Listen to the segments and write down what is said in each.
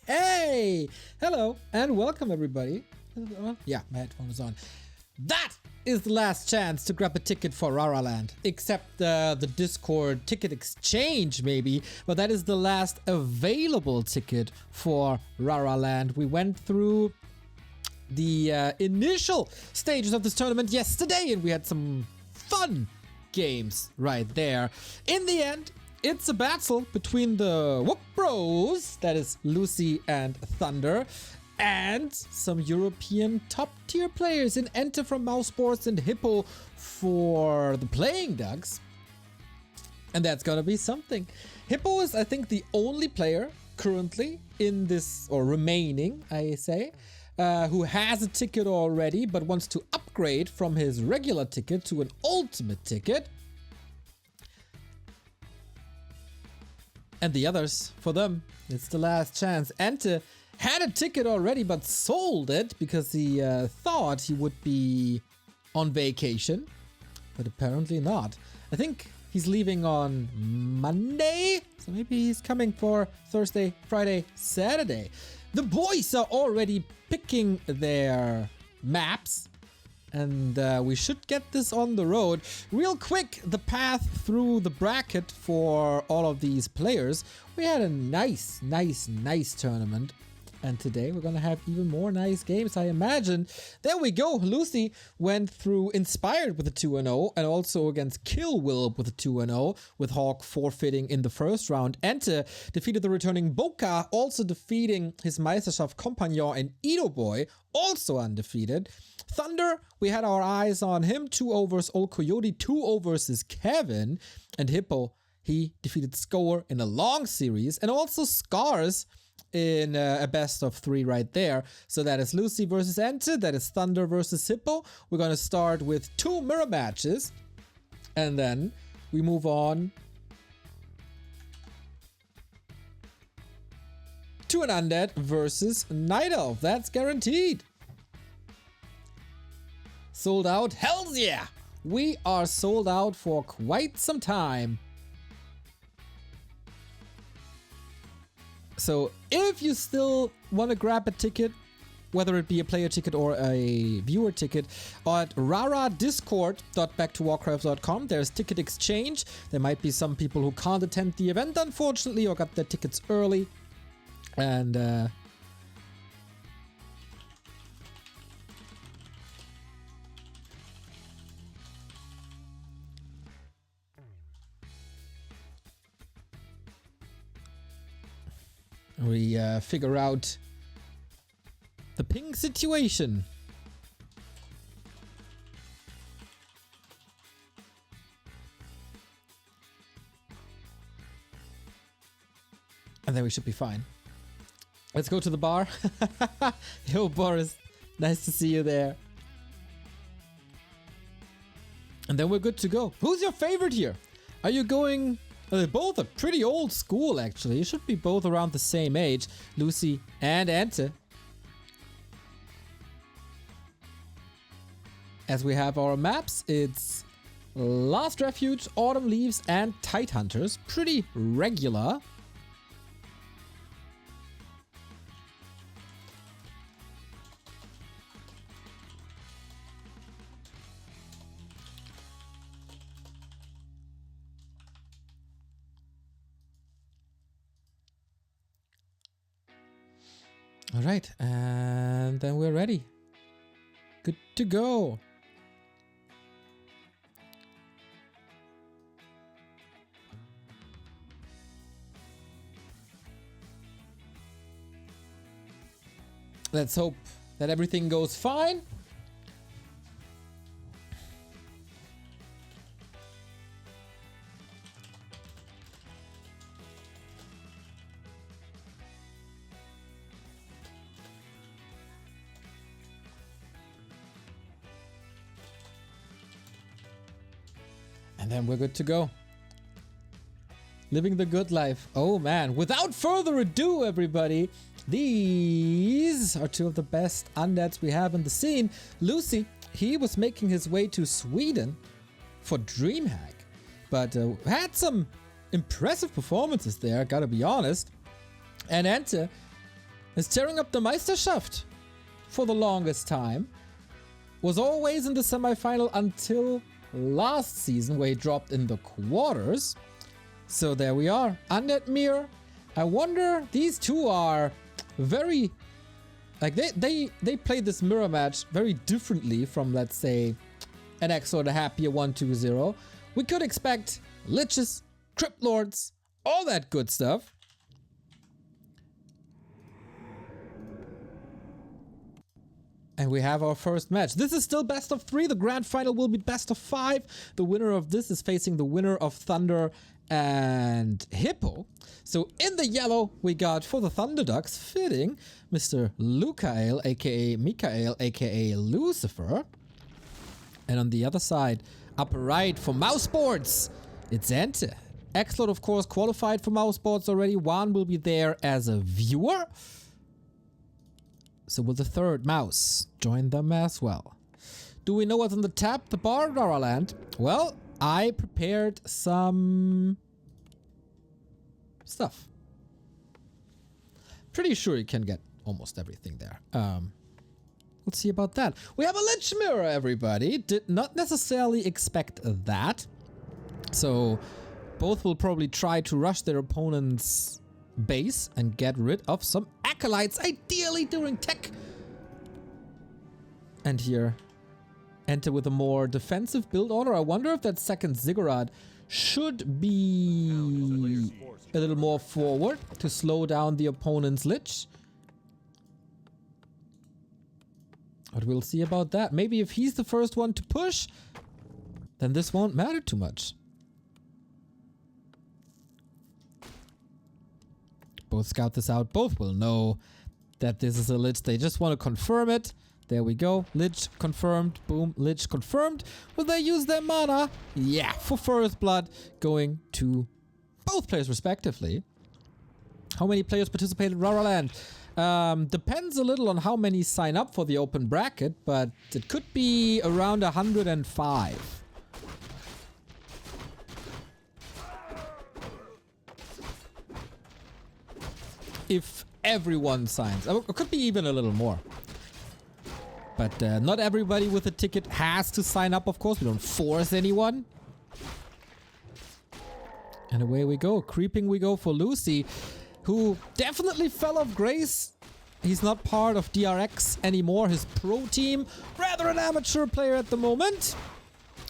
Hey! Hello and welcome everybody. Yeah, my headphone was on. That is the last chance to grab a ticket for RARALAND. Except the Discord ticket exchange maybe, but that is the last available ticket for RARALAND. We went through the initial stages of this tournament yesterday and we had some fun games right there. In the end, it's a battle between the Whoop Bros, that is Lucy and Thunder, and some European top tier players in EnTe from Mouse Sports and Hippo for the Playing Ducks. And that's gonna be something. Hippo is, I think, the only player currently in this, or remaining, I say, who has a ticket already but wants to upgrade from his regular ticket to an ultimate ticket. And the others, for them, it's the last chance. EnTe had a ticket already but sold it because he thought he would be on vacation, but apparently not. I think he's leaving on Monday, so maybe he's coming for Thursday, Friday, Saturday. The boys are already picking their maps, and we should get this on the road. Real quick, the path through the bracket for all of these players. We had a nice tournament. And today we're gonna have even more nice games, I imagine. There we go. Lucy went through Inspired with a 2-0 and also against Kill Will with a 2-0, with Hawk forfeiting in the first round. EnTe defeated the returning Boca, also defeating his Meisterschaft Compagnon and Edo Boy, also undefeated. Thunder, we had our eyes on him. 2-0 versus Old Coyote, 2-0 versus Kevin. And Hippo, he defeated Score in a long series, and also Scars in a best of 3 right there. So that is Lucy versus EnTe, that is Thunder versus Hippo. We're gonna start with 2 mirror matches, and then we move on to an Undead versus Night Elf. That's guaranteed. Sold out? Hells yeah! We are sold out for quite some time. So if you still want to grab a ticket, whether it be a player ticket or a viewer ticket, at raradiscord.backtowarcraft.com, there's ticket exchange. There might be some people who can't attend the event, unfortunately, or got their tickets early. And we figure out the ping situation. And then we should be fine. Let's go to the bar. Yo, Boris, nice to see you there. And then we're good to go. Who's your favorite here? Are you going... They both are pretty old school, actually. You should be both around the same age, Lucy and EnTe. As we have our maps, it's Last Refuge, Autumn Leaves, and Tidehunters. Pretty regular. All right, and then we're ready. Good to go. Let's hope that everything goes fine. And then we're good to go. Living the good life. Oh man, without further ado, everybody, these are 2 of the best undeads we have in the scene. Lucy, he was making his way to Sweden for DreamHack, but had some impressive performances there, gotta be honest. And EnTe is tearing up the Meisterschaft for the longest time. Was always in the semifinal until last season where he dropped in the quarters. So there we are. Undead Mirror. I wonder, these two are very... Like, they play this mirror match very differently from, let's say, NX or the happier 1-2-0. We could expect Liches, Crypt Lords, all that good stuff. And we have our first match. This is still best of 3. The grand final will be best of 5. The winner of this is facing the winner of Thunder and Hippo. So in the yellow, we got for the Thunderducks, fitting, Mr. LuChaeL, aka Mikael, aka Lucifer. And on the other side, upper right for Mouseboards, it's EnTe. Xlord, of course, qualified for Mouseboards already. Juan will be there as a viewer. So will the third mouse join them as well. Do we know what's on the tap? The bar, RARALAND? Well, I prepared some stuff. Pretty sure you can get almost everything there. Let's see about that. We have a Lich Mirror, everybody. Did not necessarily expect that. So both will probably try to rush their opponent's base and get rid of some acolytes, ideally during tech. And here, EnTe with a more defensive build order. I wonder if that second Ziggurat should be a little more forward to slow down the opponent's Lich. But we'll see about that. Maybe if he's the first one to push, then this won't matter too much. Both scout this out. Both will know that this is a Lich. They just want to confirm it. There we go. Lich confirmed. Boom. Lich confirmed. Will they use their mana? Yeah, for First Blood, going to both players respectively. How many players participated in RARALAND? Depends a little on how many sign up for the open bracket, but it could be around 105. If everyone signs. It could be even a little more. But not everybody with a ticket has to sign up, of course. We don't force anyone. And away we go. Creeping we go for Lucy, who definitely fell off grace. He's not part of DRX anymore. His pro team, rather an amateur player at the moment.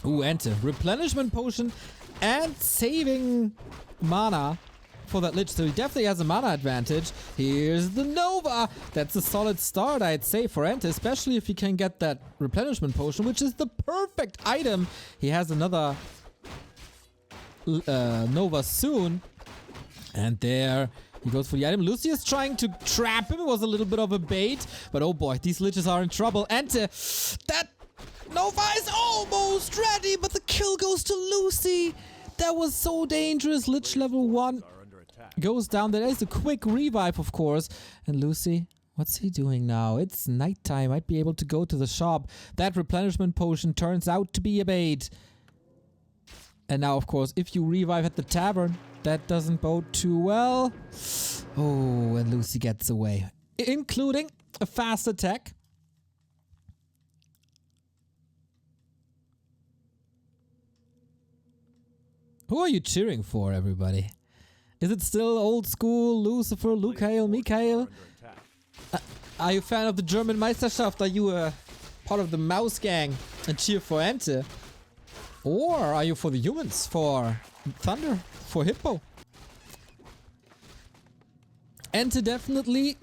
Ooh, EnTe. Replenishment potion and saving mana for that Lich, so he definitely has a mana advantage. Here's the Nova. That's a solid start, I'd say, for EnTe, especially if he can get that replenishment potion, which is the perfect item. He has another Nova soon. And there he goes for the item. Lucy is trying to trap him. It was a little bit of a bait, but oh boy, these Liches are in trouble. EnTe, that Nova is almost ready, but the kill goes to Lucy. That was so dangerous. Lich level 1 goes down. There is a quick revive, of course. And Lucy, what's he doing now? It's nighttime. Might be able to go to the shop. That replenishment potion turns out to be a bait. And now, of course, if you revive at the tavern, that doesn't bode too well. Oh, and Lucy gets away. Including a fast attack. Who are you cheering for, everybody? Is it still old school Lucifer, LuChaeL, Mikael? Are you a fan of the German Meisterschaft? Are you a part of the Mouse Gang and cheer for EnTe? Or are you for the humans, for Thunder, for Hippo? EnTe definitely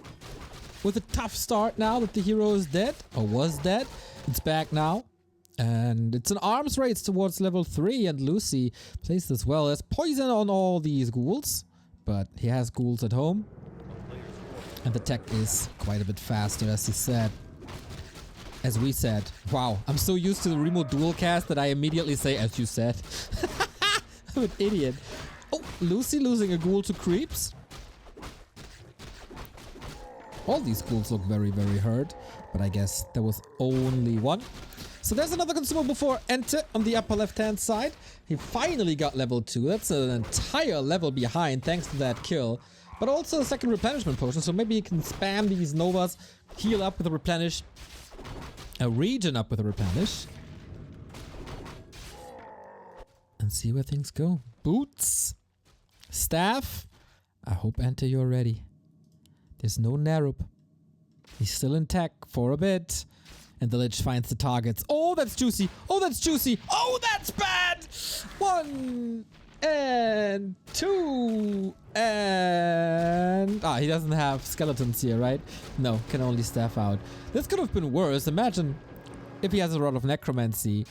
with a tough start now that the hero is dead, or was dead. It's back now. And it's an arms race towards level 3, and Lucy plays this well. There's poison on all these ghouls, but he has ghouls at home. And the tech is quite a bit faster, as he said. As we said. Wow, I'm so used to the remote dual cast that I immediately say, as you said. I'm an idiot. Oh, Lucy losing a ghoul to creeps. All these ghouls look very, very hurt, but I guess there was only one. So there's another consumable for EnTe on the upper left-hand side. He finally got level 2. That's an entire level behind thanks to that kill. but also a second replenishment potion, so maybe you can spam these Novas, heal up with a replenish, a regen up with a replenish, and see where things go. Boots, staff. I hope EnTe you're ready. There's no Narup. He's still in tech for a bit. And the Lich finds the targets. Oh, that's juicy. Oh, that's juicy. Oh, that's bad. 1 and 2 and... Ah, he doesn't have skeletons here, right? No, can only staff out. This could have been worse. Imagine if he has a rod of necromancy,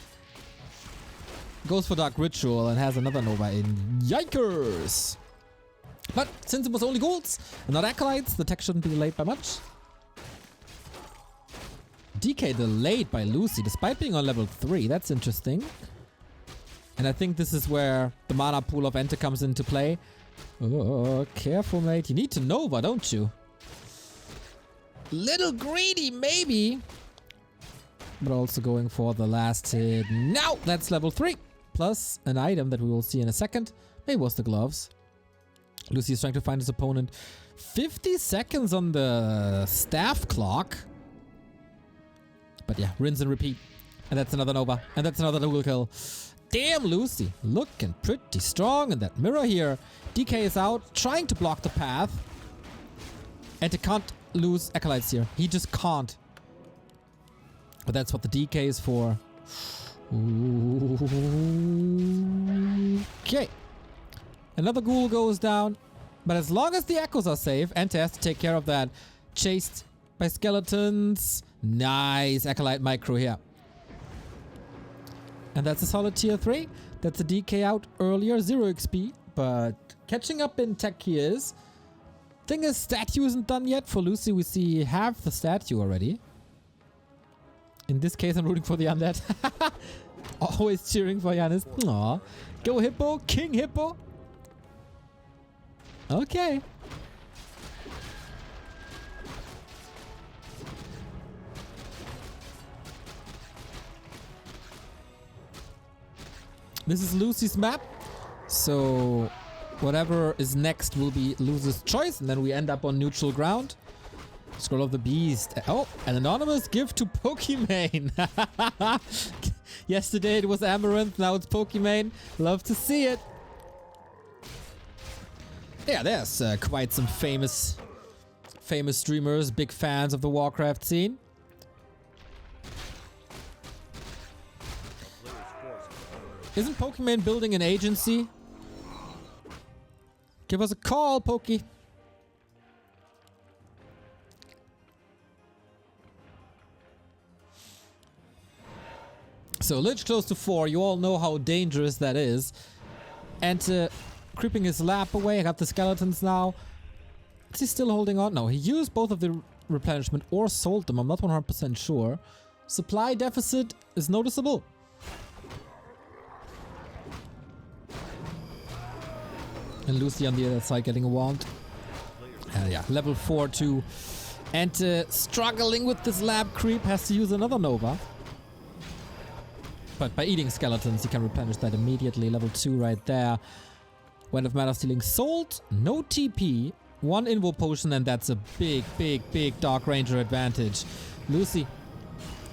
goes for Dark Ritual and has another Nova in. Yikers! But since it was only golds and not acolytes, the tech shouldn't be delayed by much. DK delayed by Lucy despite being on level 3. That's interesting. And I think this is where the mana pool of EnTe comes into play. Oh, careful, mate. You need to Nova, don't you? Little greedy, maybe. But also going for the last hit. Now that's level 3. Plus an item that we will see in a second. Maybe it was the gloves. Lucy is trying to find his opponent. 50 seconds on the staff clock. But yeah, rinse and repeat. And that's another Nova. And that's another dual kill. Damn, Lucy. Looking pretty strong in that mirror here. DK is out, trying to block the path. And he can't lose acolytes here. He just can't. But that's what the DK is for. Okay. Another ghoul goes down. But as long as the echoes are safe, EnTe has to take care of that. Chased by skeletons. Nice acolyte micro here. And that's a solid tier 3. That's a DK out earlier. 0 XP. But catching up in tech he is. Thing is, statue isn't done yet. For Lucy, we see half the statue already. In this case, I'm rooting for the undead. Always cheering for Giannis. Aww. Go Hippo. King Hippo. Okay. This is Lucy's map. So whatever is next will be Lucy's choice. And then we end up on neutral ground. Scroll of the Beast. Oh, an anonymous gift to Pokimane. Yesterday it was Amaranth, now it's Pokimane. Love to see it. Yeah, there's quite some famous streamers, big fans of the Warcraft scene. Isn't Pokimane building an agency? Give us a call, Poki. So Lich close to 4. You all know how dangerous that is. And creeping his lap away. I got the skeletons now. Is he still holding on? No, he used both of the replenishment or sold them. I'm not 100% sure. Supply deficit is noticeable. And Lucy on the other side getting a wand. Yeah, level 4 too. And struggling with this lab creep, has to use another Nova. But by eating skeletons, you can replenish that immediately. Level 2 right there. Wind of Matter Stealing sold. No TP. 1 Invo Potion, and that's a big, big, big Dark Ranger advantage. Lucy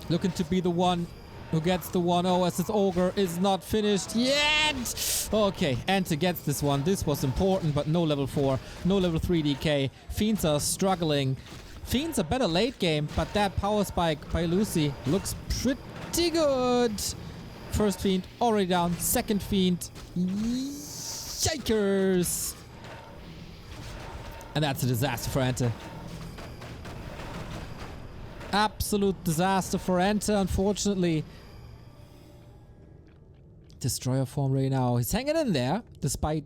looking to be the one who gets the 1-0 as his Ogre is not finished yet. Okay, EnTe gets this one. This was important, but no level 4. No level 3 DK. Fiends are struggling. Fiends are better late game, but that power spike by Lucy looks pretty good. First Fiend already down. Second Fiend. Yikers. And that's a disaster for EnTe. Absolute disaster for EnTe, unfortunately. Destroyer form right now. He's hanging in there, despite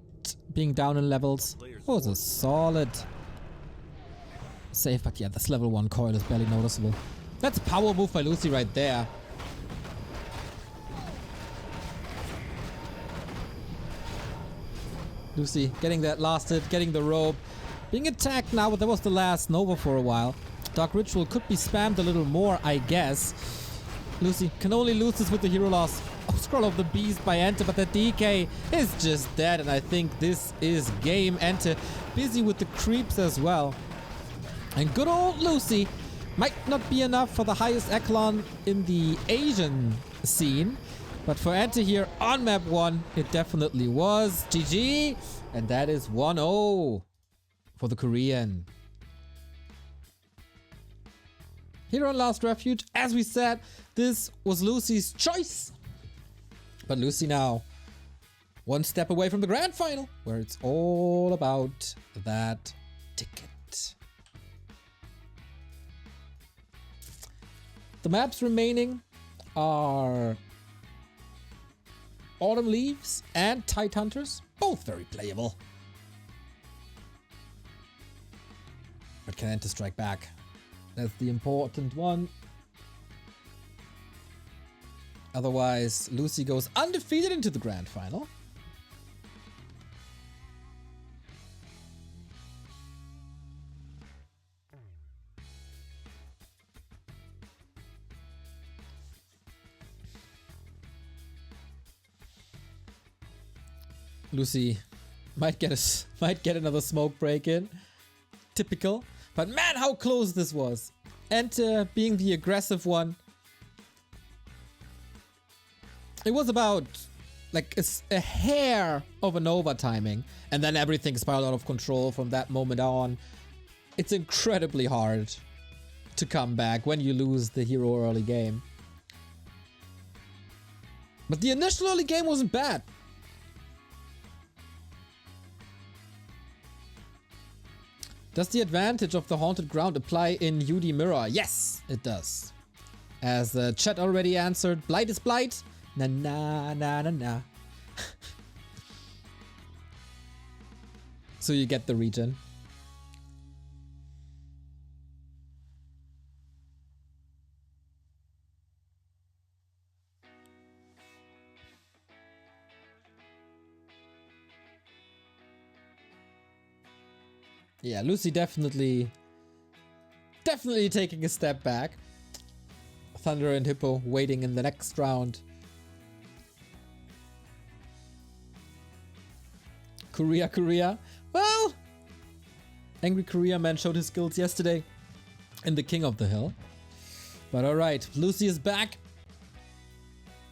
being down in levels. Oh, it's a solid save, but yeah, this level 1 coil is barely noticeable. That's a power move by Lucy right there. Lucy getting that last hit, getting the rope. Being attacked now, but that was the last Nova for a while. Dark Ritual could be spammed a little more, I guess. Lucy can only lose this with the hero loss. Oh, Scroll of the Beast by EnTe, but the DK is just dead, and I think this is game. EnTe busy with the creeps as well. And good old Lucy might not be enough for the highest echelon in the Asian scene, but for EnTe here on map 1, it definitely was. GG, and that is 1-0 for the Korean. Here on Last Refuge, as we said, this was Lucy's choice. But Lucy now one step away from the grand final, where it's all about that ticket. The maps remaining are Autumn Leaves and Tide Hunters, both very playable. But can EnTe strike back? That's the important one. Otherwise, Lucy goes undefeated into the grand final. Lucy might get another smoke break in. Typical. But man, how close this was. EnTe being the aggressive one. It was about like a hair of an over-timing, and then everything spiraled out of control from that moment on. It's incredibly hard to come back when you lose the hero early game. But the initial early game wasn't bad. Does the advantage of the haunted ground apply in UD Mirror? Yes, it does. As the chat already answered, blight is blight. Na na na na na. So you get the regen. Yeah, Lucy definitely taking a step back. Thunder and Hippo waiting in the next round. Korea. Well, Angry Korea Man showed his skills yesterday in the King of the Hill. But alright, Lucy is back.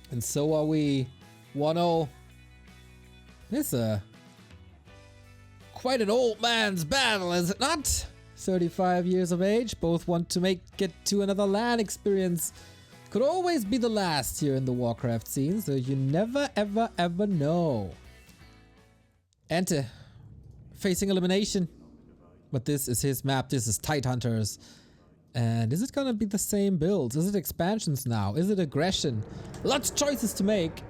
And so are we. 1-0. This quite an old man's battle, is it not? 35 years of age, both want to make it to another LAN experience. Could always be the last here in the Warcraft scene, so you never ever know. EnTe facing elimination, but this is his map. This is Tide Hunters, and is it gonna be the same builds? Is it expansions now? Is it aggression? Lots of choices to make.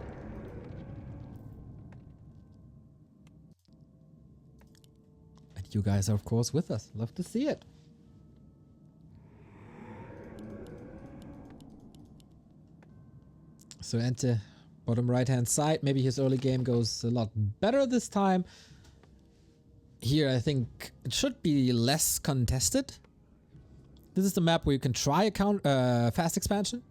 You guys are of course with us. Love to see it. So EnTe, bottom right hand side. Maybe his early game goes a lot better this time. Here I think it should be less contested. This is the map where you can try a fast expansion.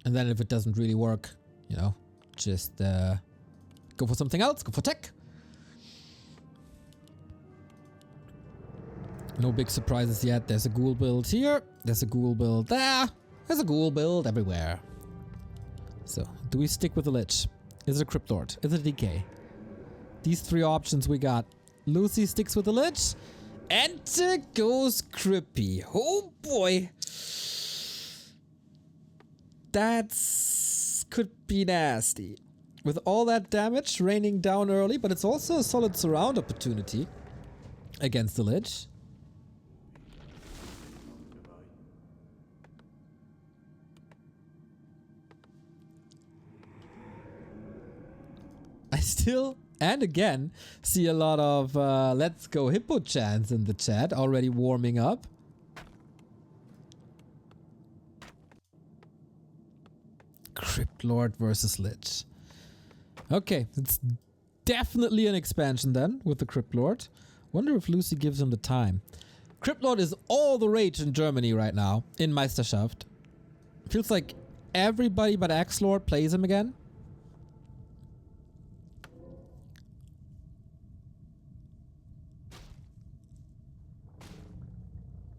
And then if it doesn't really work, you know, just go for something else, go for tech. No big surprises yet. There's a ghoul build here. There's a ghoul build there. There's a ghoul build everywhere. So, do we stick with the Lich? Is it a Crypt Lord? Is it a DK? These three options we got. Lucy sticks with the Lich. EnTe goes Crippy. Oh boy. That's could be nasty. With all that damage raining down early, but it's also a solid surround opportunity against the Lich. I still, and again, see a lot of let's go Hippo chants in the chat already warming up. Crypt Lord versus Lich. Okay, it's definitely an expansion then with the Crypt Lord. Wonder if Lucy gives him the time. Crypt Lord is all the rage in Germany right now, in Meisterschaft. Feels like everybody but Axlord plays him again.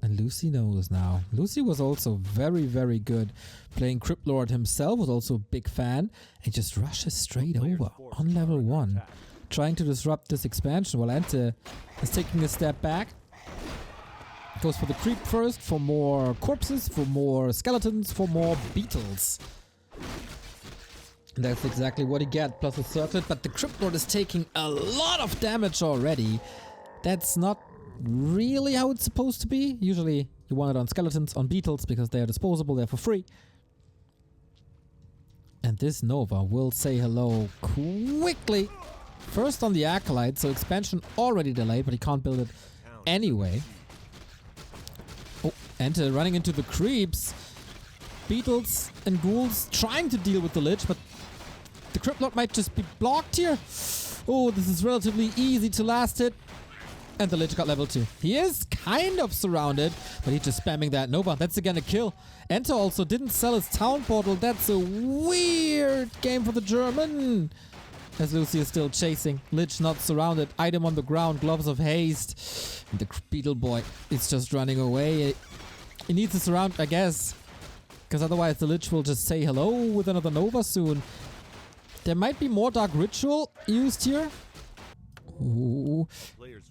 And Lucy knows now. Lucy was also very, very good. Playing Cryptlord himself, was also a big fan. And just rushes straight over on level 1. Trying to disrupt this expansion while EnTe is taking a step back. Goes for the creep first, for more corpses, for more skeletons, for more beetles. And that's exactly what he gets, plus a circlet. But the Cryptlord is taking a lot of damage already. That's not really how it's supposed to be. Usually you want it on skeletons, on beetles, because they are disposable, they're for free. And this Nova will say hello quickly. First on the Acolyte, so expansion already delayed, but he can't build it anyway. Oh, EnTe running into the creeps. Beetles and ghouls trying to deal with the Lich, but the Cryptlord might just be blocked here. Oh, this is relatively easy to last hit. And the Lich got level 2. He is kind of surrounded, but he's just spamming that Nova. That's again a kill. EnTe also didn't sell his town portal. That's a weird game for the German. As Lucy is still chasing. Lich not surrounded. Item on the ground. Gloves of haste. And the Beetle Boy is just running away. He needs to surround, I guess. Because otherwise the Lich will just say hello with another Nova soon. There might be more Dark Ritual used here. Ooh.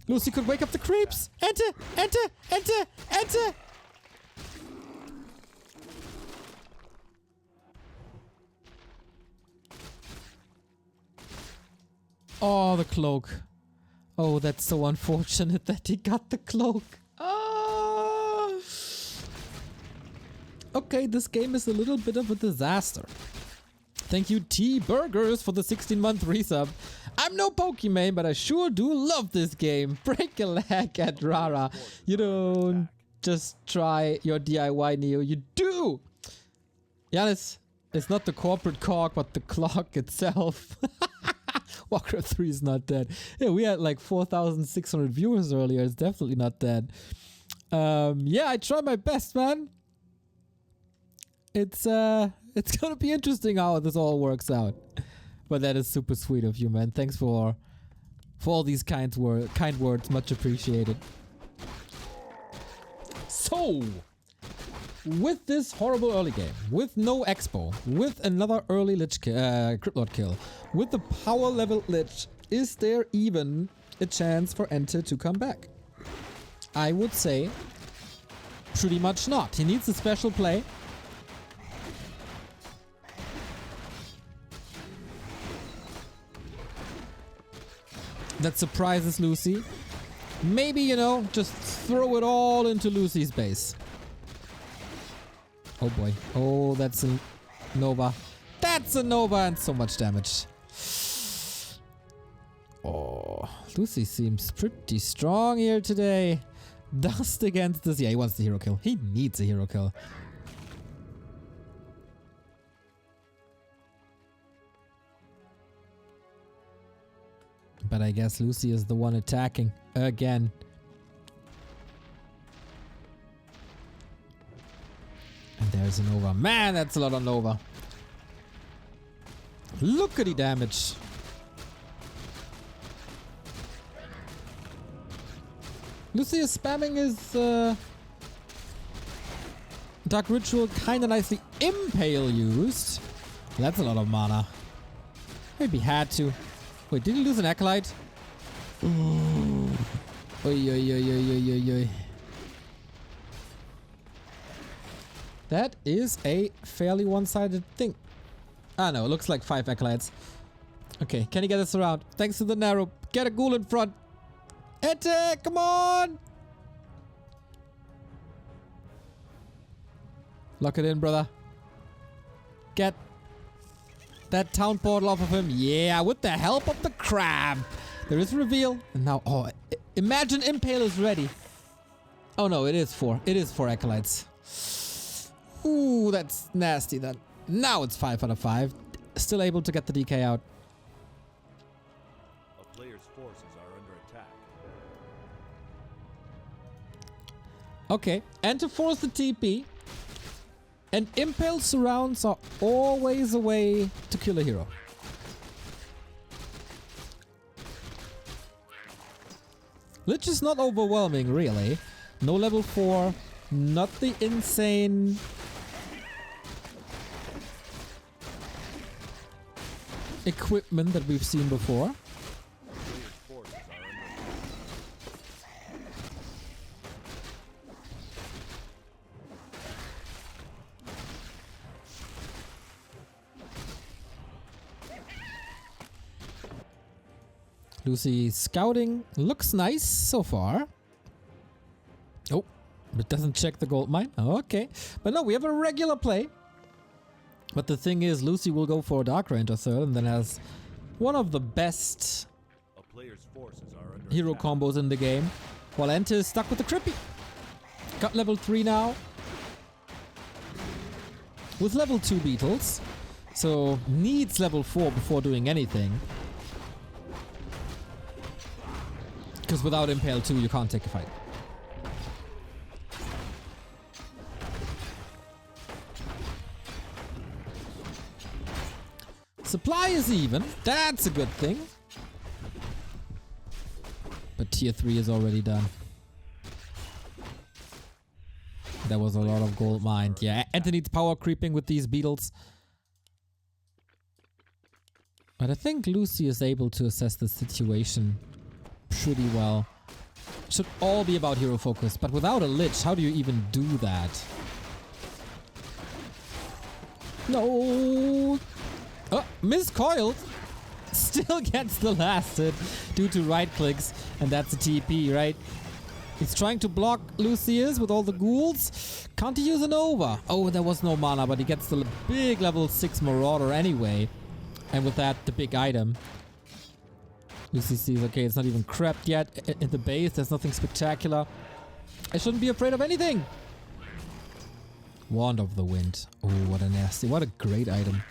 Lucy could wake up the creeps. EnTe! EnTe! EnTe! EnTe! Oh, the cloak. Oh, that's so unfortunate that he got the cloak. Ah. Okay, this game is a little bit of a disaster. Thank you, T-Burgers, for the 16-month resub. I'm no Pokemon, but I sure do love this game. Break a leg at Rara. You don't just try your DIY, Neo. You do! Giannis, it's not the corporate clock, but the clock itself. Warcraft 3 is not dead. Yeah, we had like 4,600 viewers earlier. It's definitely not dead. Yeah, I try my best, man. It's gonna be interesting how this all works out. But that is super sweet of you, man. Thanks for all these kind words. Much appreciated. So, with this horrible early game, with no expo, with another early Cryptlord kill, with the power level Lich, is there even a chance for EnTe to come back? I would say pretty much not. He needs a special play. That surprises Lucy. Maybe, you know, just throw it all into Lucy's base. Oh boy. Oh, that's a Nova. That's a Nova and so much damage. Oh, Lucy seems pretty strong here today. Dust against this. Yeah, he wants the hero kill. He needs a hero kill. But I guess Lucy is the one attacking again. And there's a Nova. Man, that's a lot of Nova. Look at the damage. Lucy is spamming his Dark Ritual kind of nicely. Impale used. That's a lot of mana. Maybe had to. Wait, did he lose an Acolyte? Oy, oy, oy, oy, oy, oy, oy. That is a fairly one-sided thing. Ah, no, it looks like 5 Acolytes. Okay, can he get us around? Thanks to the narrow. Get a ghoul in front. EnTe, come on! Lock it in, brother. Get that town portal off of him. Yeah, with the help of the crab. There is reveal. And now, oh, imagine Impale is ready. Oh no, it is 4. It is 4 Acolytes. Ooh, that's nasty then. Now it's 5 out of 5. Still able to get the DK out. A player's forces are under attack. Okay, and to force the TP. And impale surrounds are always a way to kill a hero. Lich is not overwhelming, really. No level 4, not the insane equipment that we've seen before. Lucy scouting looks nice so far. Oh, it doesn't check the gold mine. Okay. But no, we have a regular play. But the thing is, Lucy will go for a Dark Ranger third and then has one of the best hero combos in the game. While EnTe is stuck with the Crippy. Got level 3 now. With level 2 beetles. So needs level 4 before doing anything. Because without Impale 2 you can't take a fight. Supply is even. That's a good thing. But tier 3 is already done. There was a lot of gold mined. Yeah, EnTe needs power creeping with these beetles. But I think Lucy is able to assess the situation pretty well. Should all be about hero focus, but without a Lich, how do you even do that? No! Oh, miscoiled! Still gets the last hit due to right clicks, and that's a TP, right? He's trying to block Lucius with all the ghouls. Can't he use an Nova? Oh, there was no mana, but he gets the big level 6 Marauder anyway. And with that, the big item. Lucy sees, okay, it's not even crept yet in the base. There's nothing spectacular. I shouldn't be afraid of anything. Wand of the Wind. Oh, what a nasty, what a great item.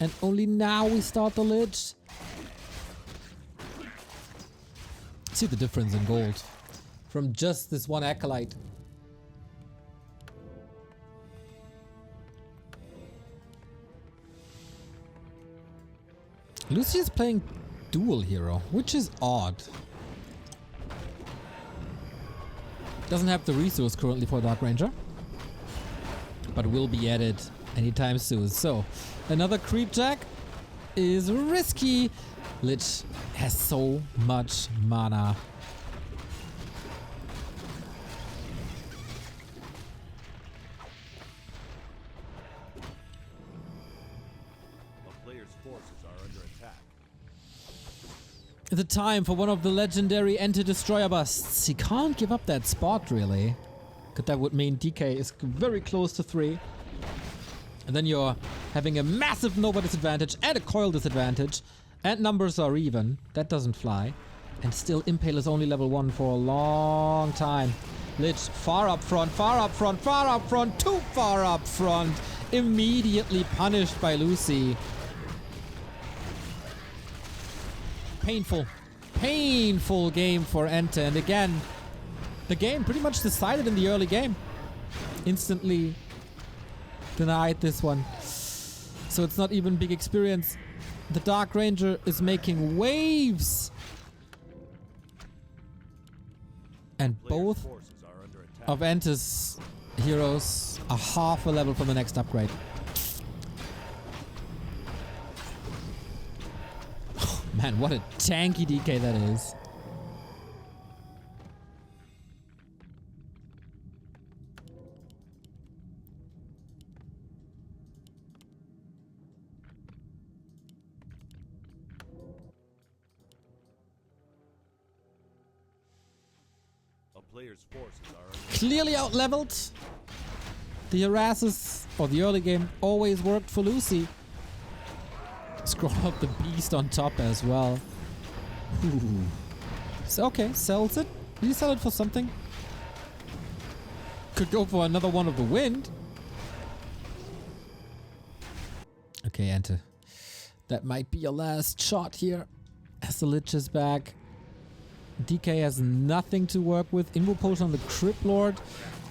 And only now we start the Lich. See the difference in gold from just this one Acolyte. Lucy is playing dual hero, which is odd. Doesn't have the resource currently for Dark Ranger, but will be added anytime soon. So, another creep jack is risky. Lich has so much mana. The time for one of the legendary EnTe Destroyer busts. He can't give up that spot, really. Because that would mean DK is very close to 3. And then you're having a massive Nova disadvantage and a coil disadvantage. And numbers are even. That doesn't fly. And still Impale is only level 1 for a long time. Lich far up front, far up front, far up front, too far up front. Immediately punished by Lucy. Painful, painful game for EnTe. And again, the game pretty much decided in the early game. Instantly denied this one. So it's not even big experience. The Dark Ranger is making waves. And both of EnTe's heroes are half a level from the next upgrade. Man, what a tanky DK that is. A player's forces are Clearly out-leveled. The harasses, or the early game, always worked for Lucy. Scroll up the beast on top as well. Ooh. So, okay, sells it. Did he sell it for something? Could go for another one of the wind. Okay, EnTe. That might be your last shot here. As the Lich is back. DK has nothing to work with. Invo potion on the Crypt Lord.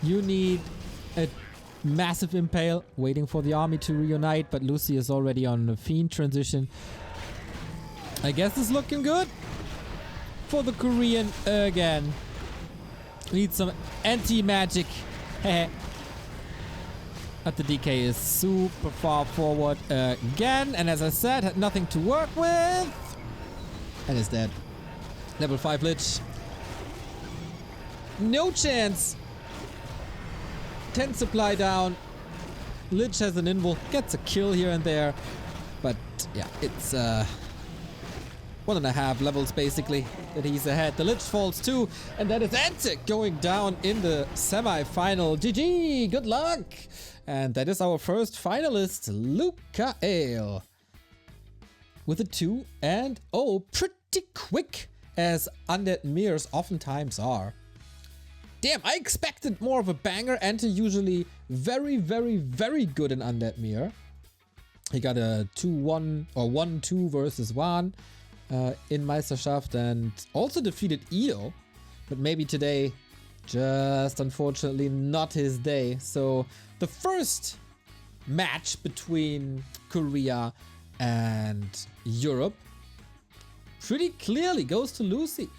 You need a Massive impale, waiting for the army to reunite, but Lucy is already on a fiend transition. I guess it's looking good for the Korean again. Need some anti-magic. But the DK is super far forward again. And as I said, had nothing to work with. And is dead. Level 5 Lich. No chance. 10 supply down. Lich has an invul. Gets a kill here and there. But yeah, it's 1.5 levels basically that he's ahead. The Lich falls too. And that is EnTe going down in the semi-final. GG. Good luck. And that is our first finalist, LuChaeL. With a 2-0. Pretty quick, as undead mirrors oftentimes are. Damn, I expected more of a banger. EnTe usually very, very, very good in undead mirror. He got a 2-1 or 1-2 versus 1 in Meisterschaft and also defeated Edo. But maybe today, just unfortunately not his day. So the first match between Korea and Europe pretty clearly goes to Lucy.